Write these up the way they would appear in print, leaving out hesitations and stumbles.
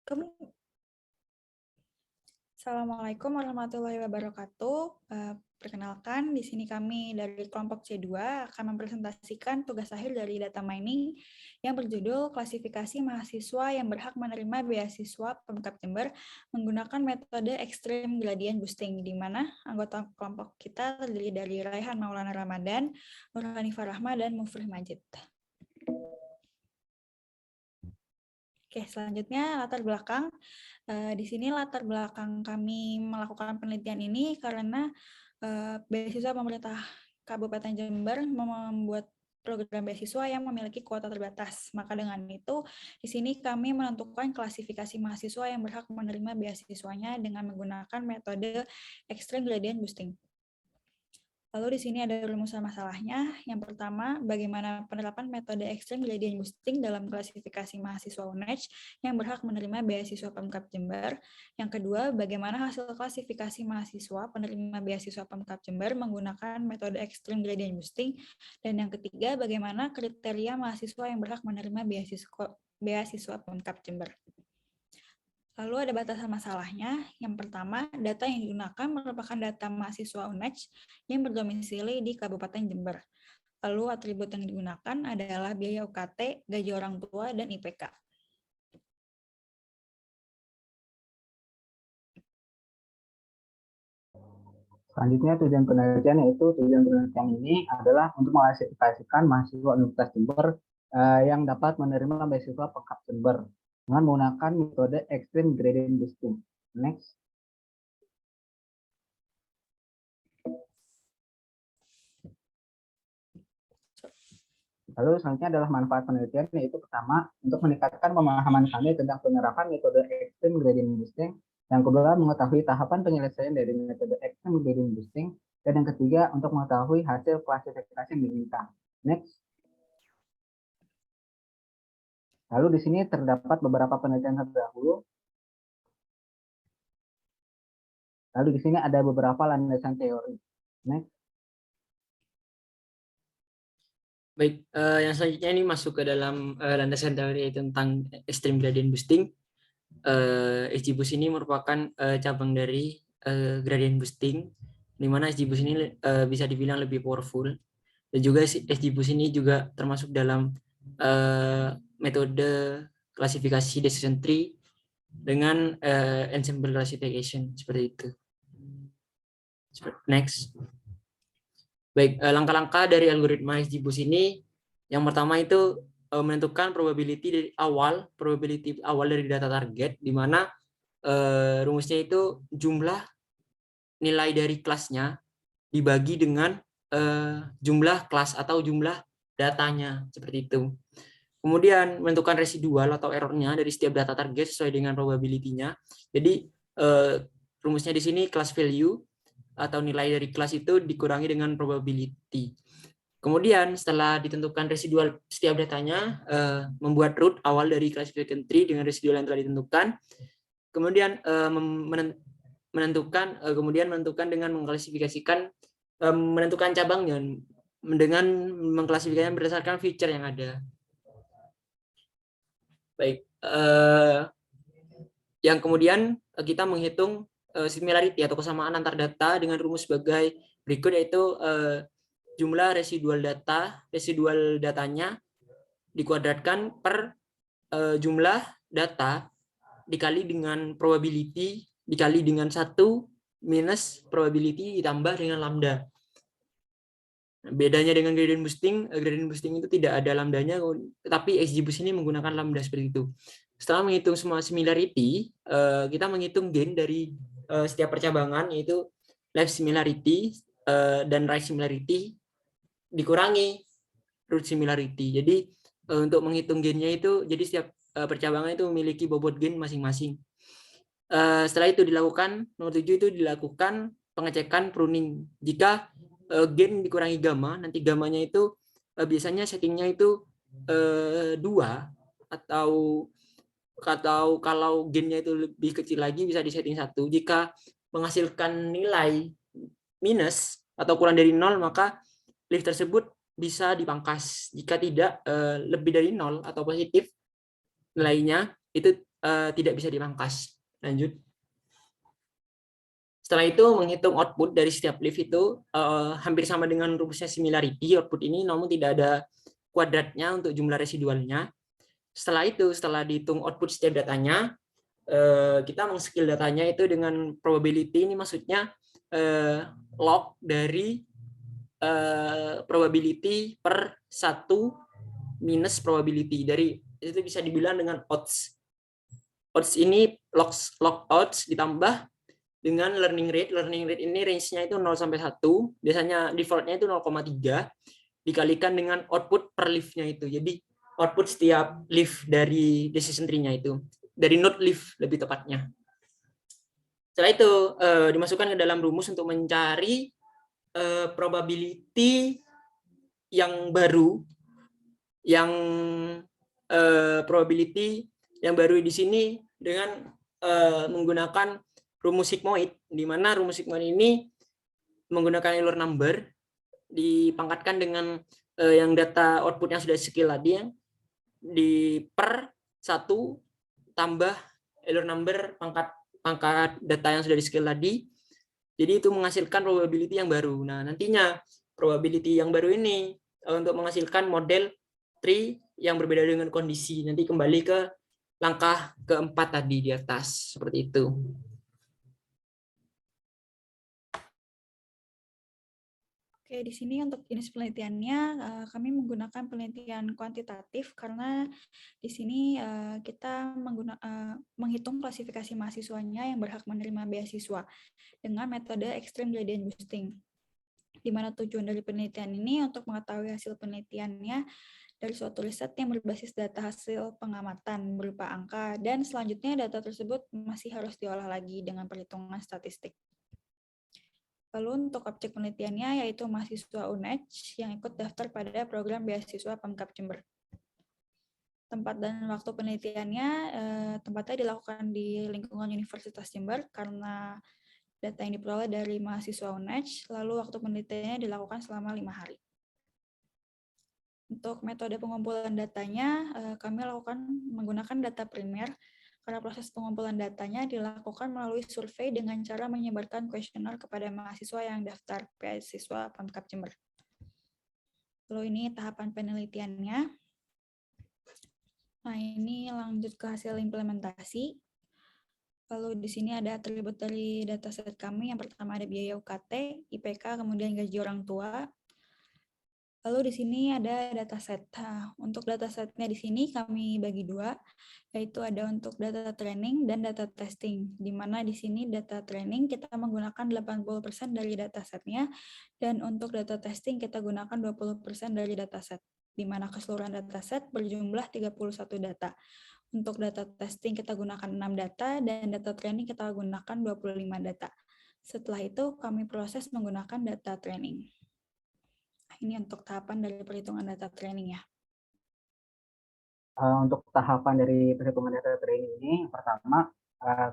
Kamu Assalamualaikum warahmatullahi wabarakatuh. Perkenalkan, di sini kami dari kelompok C2 akan mempresentasikan tugas akhir dari data mining yang berjudul klasifikasi mahasiswa yang berhak menerima beasiswa Pemkab Jember menggunakan metode extreme gradient boosting, di mana anggota kelompok kita terdiri dari Raihan Maulana Ramadan, Nur Hanifah Rahma, dan Mufrih Majid. Oke, selanjutnya latar belakang. Di sini latar belakang kami melakukan penelitian ini karena beasiswa pemerintah Kabupaten Jember membuat program beasiswa yang memiliki kuota terbatas. Maka dengan itu, di sini kami menentukan klasifikasi mahasiswa yang berhak menerima beasiswanya dengan menggunakan metode extreme gradient boosting. Lalu di sini ada rumusan masalahnya. Yang pertama, bagaimana penerapan metode extreme gradient boosting dalam klasifikasi mahasiswa UNED yang berhak menerima beasiswa Pemkab Jember. Yang kedua, bagaimana hasil klasifikasi mahasiswa penerima beasiswa Pemkab Jember menggunakan metode extreme gradient boosting. Dan yang ketiga, bagaimana kriteria mahasiswa yang berhak menerima beasiswa Pemkab Jember. Lalu ada batasan masalahnya. Yang pertama, data yang digunakan merupakan data mahasiswa UNED yang berdomisili di Kabupaten Jember. Lalu atribut yang digunakan adalah biaya UKT, gaji orang tua, dan IPK. Selanjutnya tujuan penelitian ini adalah untuk mengklasifikasikan mahasiswa Universitas Jember yang dapat menerima beasiswa Pemkab Jember dengan menggunakan metode extreme gradient boosting. Next. Lalu selanjutnya adalah manfaat penelitian, yaitu pertama, untuk meningkatkan pemahaman kami tentang penerapan metode extreme gradient boosting. Yang kedua, mengetahui tahapan penyelesaian dari metode extreme gradient boosting. Dan yang ketiga, untuk mengetahui hasil klasifikasi yang diinginkan. Next. Lalu di sini terdapat beberapa penelitian terdahulu. Lalu di sini ada beberapa landasan teori. Next. Baik, yang selanjutnya ini masuk ke dalam landasan teori tentang extreme gradient boosting. XGBoost ini merupakan cabang dari gradient boosting, di mana XGBoost ini bisa dibilang lebih powerful. Dan juga XGBoost ini juga termasuk dalam metode klasifikasi decision tree dengan ensemble classification seperti itu. Next. Baik, langkah-langkah dari algoritma XGBoost ini, yang pertama itu menentukan probability awal dari data target, di mana rumusnya itu jumlah nilai dari kelasnya dibagi dengan jumlah kelas atau jumlah datanya, seperti itu. Kemudian menentukan residual atau errornya dari setiap data target sesuai dengan probability-nya. Jadi rumusnya di sini class value atau nilai dari kelas itu dikurangi dengan probability. Kemudian setelah ditentukan residual setiap datanya, membuat root awal dari classification tree dengan residual yang telah ditentukan. Kemudian menentukan dengan mengklasifikasikan, menentukan cabangnya dengan mengklasifikasikan berdasarkan feature yang ada. Baik, yang kemudian kita menghitung similarity atau kesamaan antar data dengan rumus sebagai berikut, yaitu jumlah residual datanya dikuadratkan per jumlah data dikali dengan probability dikali dengan 1 minus probability ditambah dengan lambda. Bedanya dengan gradient boosting itu tidak ada lambdanya, tetapi XGBoost ini menggunakan lambda seperti itu. Setelah menghitung semua similarity, kita menghitung gain dari setiap percabangan, yaitu left similarity dan right similarity dikurangi root similarity. Jadi untuk menghitung gainnya itu, jadi setiap percabangan itu memiliki bobot gain masing-masing. Setelah itu dilakukan, nomor 7 itu dilakukan pengecekan pruning. Jika gain dikurangi gamma, nanti gammanya itu biasanya settingnya itu 2, atau kalau gainnya itu lebih kecil lagi bisa disetting 1. Jika menghasilkan nilai minus atau kurang dari 0, maka lift tersebut bisa dipangkas. Jika tidak lebih dari 0 atau positif nilainya, itu tidak bisa dipangkas. Lanjut. Setelah itu menghitung output dari setiap lift itu hampir sama dengan rumusnya similarity output ini, namun tidak ada kuadratnya untuk jumlah residualnya. Setelah itu, setelah dihitung output setiap datanya, kita meng-scale datanya itu dengan probability, ini maksudnya log dari probability per 1 minus probability. Dari itu bisa dibilang dengan odds. Odds ini log odds ditambah dengan learning rate. Learning rate ini range-nya itu 0 sampai 1. Biasanya default-nya itu 0,3 dikalikan dengan output per lift-nya itu. Jadi output setiap lift dari decision tree-nya itu. Dari node lift lebih tepatnya. Setelah itu dimasukkan ke dalam rumus untuk mencari probability yang baru, yang probability yang baru di sini dengan menggunakan rumus sigmoid, di mana rumus sigmoid ini menggunakan Euler number dipangkatkan dengan yang data output yang sudah scale tadi, yang di per 1 tambah Euler number pangkat data yang sudah di scale tadi. Jadi itu menghasilkan probability yang baru. Nah, nantinya probability yang baru ini untuk menghasilkan model tree yang berbeda dengan kondisi. Nanti kembali ke langkah keempat tadi di atas, seperti itu. Oke, di sini untuk jenis penelitiannya kami menggunakan penelitian kuantitatif karena di sini kita menghitung klasifikasi mahasiswanya yang berhak menerima beasiswa dengan metode extreme gradient boosting. Di mana tujuan dari penelitian ini untuk mengetahui hasil penelitiannya dari suatu riset yang berbasis data hasil pengamatan berupa angka, dan selanjutnya data tersebut masih harus diolah lagi dengan perhitungan statistik. Lalu untuk objek penelitiannya yaitu mahasiswa UNED yang ikut daftar pada program beasiswa Pemkab Jember. Tempat dan waktu penelitiannya tempatnya dilakukan di lingkungan Universitas Jember karena data yang diperoleh dari mahasiswa UNED, lalu waktu penelitiannya dilakukan selama 5 hari. Untuk metode pengumpulan datanya, kami lakukan menggunakan data primer, karena proses pengumpulan datanya dilakukan melalui survei dengan cara menyebarkan kuesioner kepada mahasiswa yang daftar beasiswa Pemkab Jember. Lalu ini tahapan penelitiannya. Nah, ini lanjut ke hasil implementasi. Lalu di sini ada atribut dari dataset kami. Yang pertama ada biaya UKT, IPK, kemudian gaji orang tua. Lalu di sini ada dataset. Nah, untuk datasetnya di sini kami bagi dua, yaitu ada untuk data training dan data testing, di mana di sini data training kita menggunakan 80% dari datasetnya, dan untuk data testing kita gunakan 20% dari dataset, di mana keseluruhan dataset berjumlah 31 data. Untuk data testing kita gunakan 6 data, dan data training kita gunakan 25 data. Setelah itu kami proses menggunakan data training. Ini untuk tahapan dari perhitungan data training ya. Untuk tahapan dari perhitungan data training ini, pertama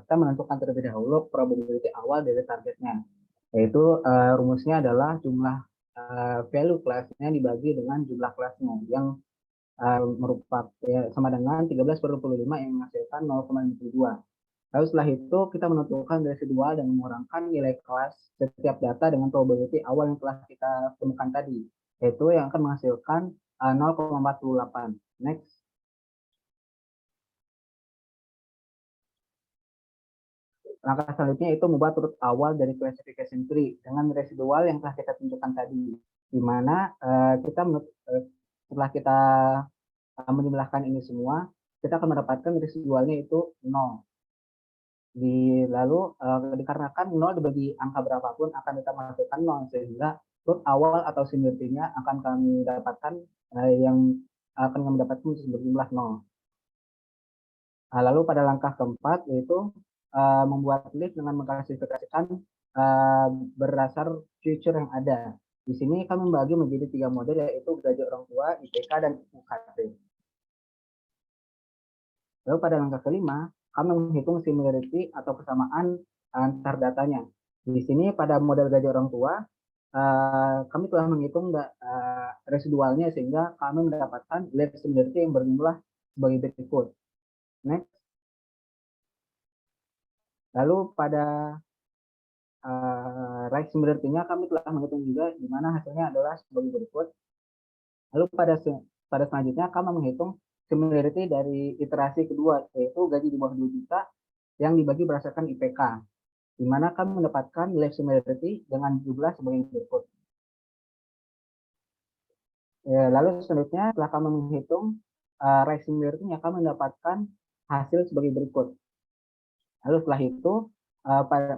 kita menentukan terlebih dahulu probability awal dari targetnya, yaitu rumusnya adalah jumlah value kelasnya dibagi dengan jumlah kelasnya yang merupakan sama dengan 13/25 yang menghasilkan 0,52. Lalu setelah itu kita menentukan residual dan mengurangkan nilai kelas setiap data dengan probability awal yang telah kita temukan tadi, yaitu yang akan menghasilkan 0,48. Next. Langkah selanjutnya itu membuat urut awal dari classification tree dengan residual yang telah kita tentukan tadi, di mana setelah kita menjumlahkan ini semua, kita akan mendapatkan residualnya itu 0. Lalu dikarenakan 0 dibagi angka berapapun akan kita menghasilkan 0, sehingga root awal atau similarity-nya akan kami dapatkan yang akan kami dapatkan berjumlah 0. Lalu pada langkah keempat yaitu membuat list dengan mengklasifikasikan berdasar feature yang ada. Di sini kami membagi menjadi 3 model, yaitu gaji orang tua, IPK, dan UKT. Lalu pada langkah kelima, kami menghitung similarity atau persamaan antar datanya. Di sini pada model gaji orang tua, kami telah menghitung residualnya sehingga kami mendapatkan left similarity yang berjumlah sebagai berikut. Next. Lalu pada right similarity-nya kami telah menghitung juga, di mana hasilnya adalah sebagai berikut. Lalu pada selanjutnya kami menghitung similarity dari iterasi kedua, yaitu gaji di bawah 2 juta yang dibagi berdasarkan IPK, di mana kami mendapatkan nilai similarity dengan jumlah sebagai berikut. Lalu selanjutnya setelah kami menghitung right similarity-nya, kami mendapatkan hasil sebagai berikut. Lalu setelah itu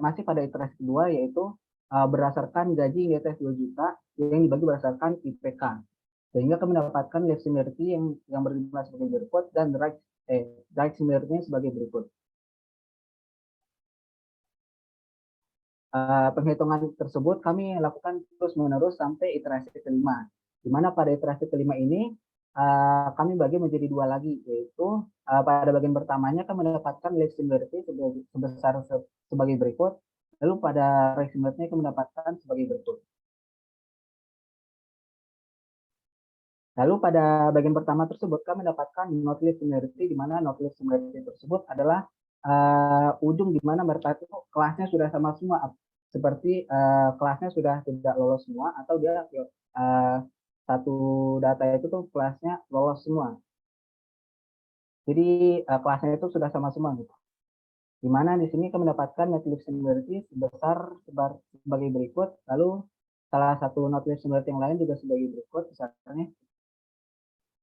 masih pada iterasi kedua, yaitu berdasarkan gaji di atas 2 juta yang dibagi berdasarkan IPK, sehingga kami mendapatkan left similarity yang berjumlah sebagai berikut dan right similarity sebagai berikut. Penghitungan tersebut kami lakukan terus-menerus sampai iterasi kelima, di mana pada iterasi kelima ini kami bagi menjadi dua lagi, yaitu pada bagian pertamanya kami mendapatkan left similarity sebesar sebagai berikut, lalu pada right similarity kami mendapatkan sebagai berikut. Lalu pada bagian pertama tersebut kami mendapatkan not left similarity, di mana not left similarity tersebut adalah ujung di mana mereka itu kelasnya sudah sama semua, seperti kelasnya sudah tidak lolos semua, atau dia satu data itu tuh kelasnya lolos semua. Jadi kelasnya itu sudah sama semua gitu. Di mana di sini kami mendapatkan not left similarity sebagai berikut, lalu salah satu not left similarity yang lain juga sebagai berikut misalnya.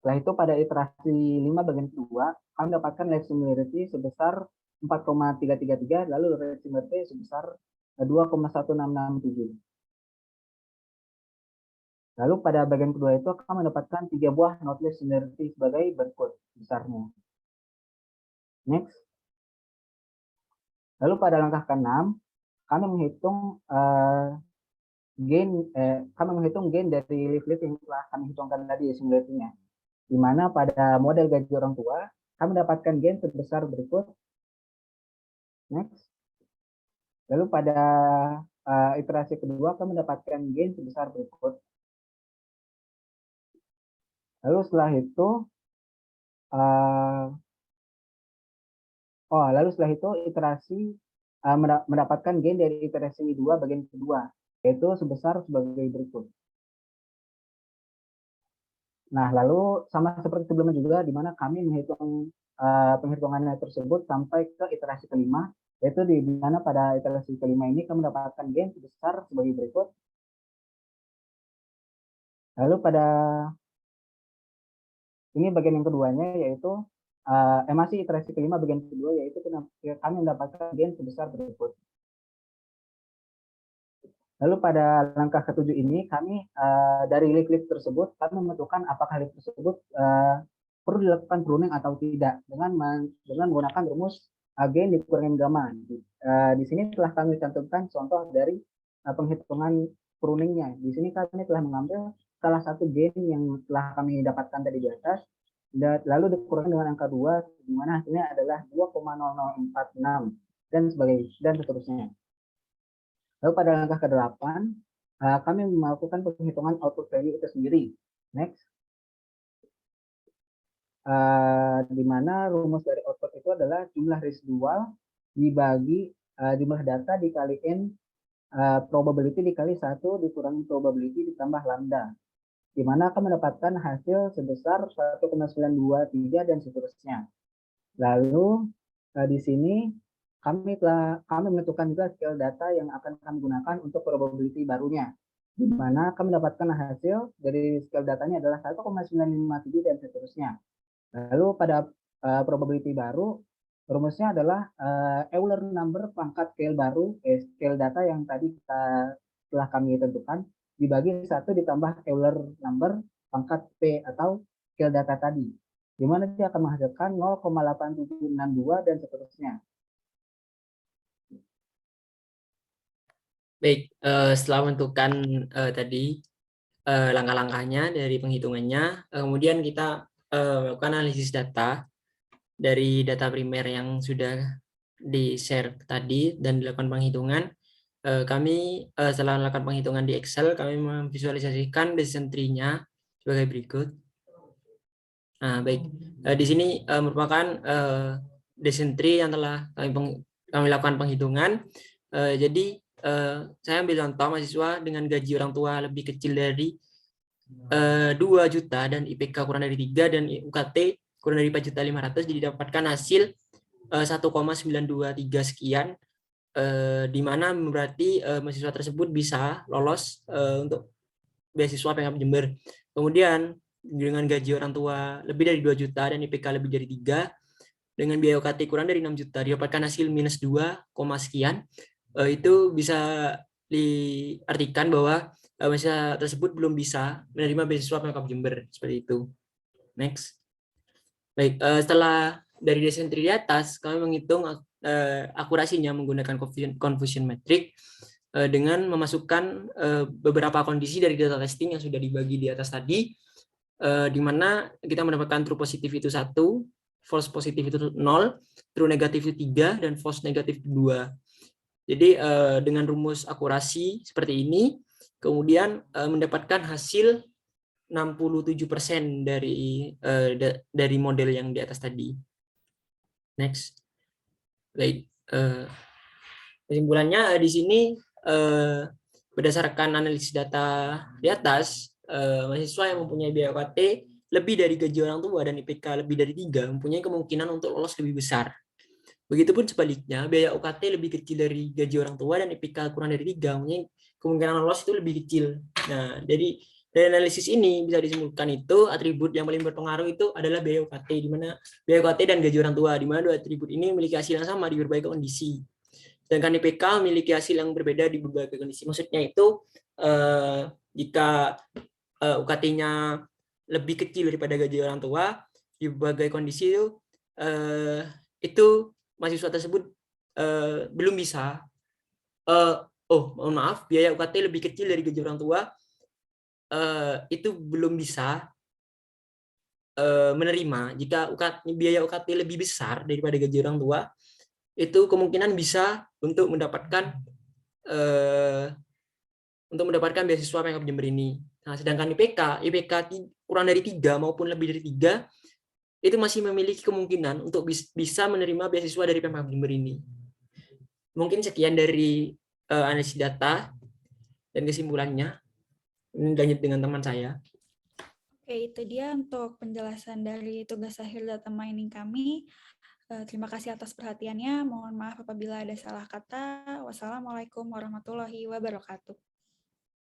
Setelah itu pada iterasi 5 bagian kedua, kami mendapatkan left similarity sebesar 4,333, lalu right similarity sebesar 2,1667. Lalu pada bagian kedua itu kami mendapatkan 3 buah not left similarity sebagai berikut besarnya. Next. Lalu pada langkah ke-6, kami menghitung gain dari leaflet yang telah kami hitungkan tadi similarity-nya. Di mana pada model gaji orang tua, kami mendapatkan gain sebesar berikut. Next. Lalu pada iterasi kedua, kami mendapatkan gain sebesar berikut. Lalu setelah itu, iterasi mendapatkan gain dari iterasi 2 bagian kedua, yaitu sebesar sebagai berikut. Nah, lalu sama seperti sebelumnya juga, di mana kami menghitung penghitungannya tersebut sampai ke iterasi kelima, yaitu di mana pada iterasi kelima ini kami mendapatkan gain sebesar sebagai berikut. Lalu pada ini bagian yang keduanya, yaitu masih iterasi kelima bagian kedua, yaitu kami mendapatkan gain sebesar berikut. Lalu pada langkah ke-7 ini, kami dari leaf tersebut, kami menentukan apakah leaf tersebut perlu dilakukan pruning atau tidak dengan menggunakan rumus gain dikurangin gamma. Di sini telah kami cantumkan contoh dari penghitungan pruningnya. Di sini kami telah mengambil salah satu gain yang telah kami dapatkan tadi di atas, lalu dikurangi dengan angka 2, di mana hasilnya adalah 2,0046 dan seterusnya. Lalu pada langkah ke-8, kami melakukan penghitungan output value itu sendiri. Next. Di mana rumus dari output itu adalah jumlah residual dibagi jumlah data dikaliin probability dikali 1 dikurangi probability ditambah lambda. Di mana kami mendapatkan hasil sebesar 1,923 dan seterusnya. Lalu di sini kami menentukan juga scale data yang akan kami gunakan untuk probability barunya, di mana kami mendapatkan hasil dari scale datanya adalah 1,957 dan seterusnya. Lalu pada probability baru, rumusnya adalah Euler number pangkat scale baru, scale data yang tadi telah kami tentukan, dibagi 1 ditambah Euler number pangkat P atau scale data tadi, di mana dia akan menghasilkan 0,8762 dan seterusnya. Baik, setelah menentukan tadi langkah-langkahnya dari penghitungannya, kemudian kita melakukan analisis data dari data primer yang sudah di-share tadi dan dilakukan penghitungan. Kami setelah melakukan penghitungan di Excel, kami memvisualisasikan decision tree-nya sebagai berikut. Nah, baik, di sini merupakan decision tree yang telah kami kami lakukan penghitungan. Jadi saya ambil contoh mahasiswa dengan gaji orang tua lebih kecil dari 2 juta dan IPK kurang dari 3 dan UKT kurang dari 4.500.000, jadi dapatkan hasil 1,923 sekian, di mana berarti mahasiswa tersebut bisa lolos untuk beasiswa PMK Jember. Kemudian dengan gaji orang tua lebih dari 2 juta dan IPK lebih dari 3, dengan biaya UKT kurang dari 6 juta, didapatkan hasil minus 2, sekian. Itu bisa diartikan bahwa mahasiswa tersebut belum bisa menerima beasiswa PMK Jember, seperti itu. Next. Baik, setelah dari desentri di atas, kami menghitung akurasinya menggunakan confusion metric dengan memasukkan beberapa kondisi dari data testing yang sudah dibagi di atas tadi, di mana kita mendapatkan true positif itu 1, false positif itu 0, true negatif itu 3, dan false negatif itu 2. Jadi dengan rumus akurasi seperti ini, kemudian mendapatkan hasil 67% dari model yang di atas tadi. Next. Baik. Kesimpulannya di sini berdasarkan analisis data di atas, mahasiswa yang mempunyai biaya UKT lebih dari gaji orang tua dan IPK lebih dari 3 mempunyai kemungkinan untuk lolos lebih besar. Begitupun sebaliknya, biaya UKT lebih kecil dari gaji orang tua dan IPK kurang dari 3 mempunyai kemungkinan lolos itu lebih kecil. Nah, jadi dari analisis ini bisa disimpulkan itu atribut yang paling berpengaruh itu adalah biaya UKT, di mana biaya UKT dan gaji orang tua, di mana dua atribut ini memiliki hasil yang sama di berbagai kondisi. Sedangkan IPK memiliki hasil yang berbeda di berbagai kondisi. Maksudnya itu jika UKT-nya lebih kecil daripada gaji orang tua di berbagai kondisi itu mahasiswa tersebut belum bisa. Mohon maaf, biaya UKT lebih kecil dari gaji orang tua itu belum bisa menerima. Jika biaya UKT lebih besar daripada gaji orang tua, itu kemungkinan bisa untuk mendapatkan beasiswa PMK Jember ini. Nah, sedangkan IPK kurang dari 3 maupun lebih dari 3 itu masih memiliki kemungkinan untuk bisa menerima beasiswa dari PMK Jember ini. Mungkin sekian dari analisis data dan kesimpulannya. Lanjut dengan teman saya. Oke, itu dia untuk penjelasan dari tugas akhir data mining kami. Terima kasih atas perhatiannya. Mohon maaf apabila ada salah kata. Wassalamualaikum warahmatullahi wabarakatuh.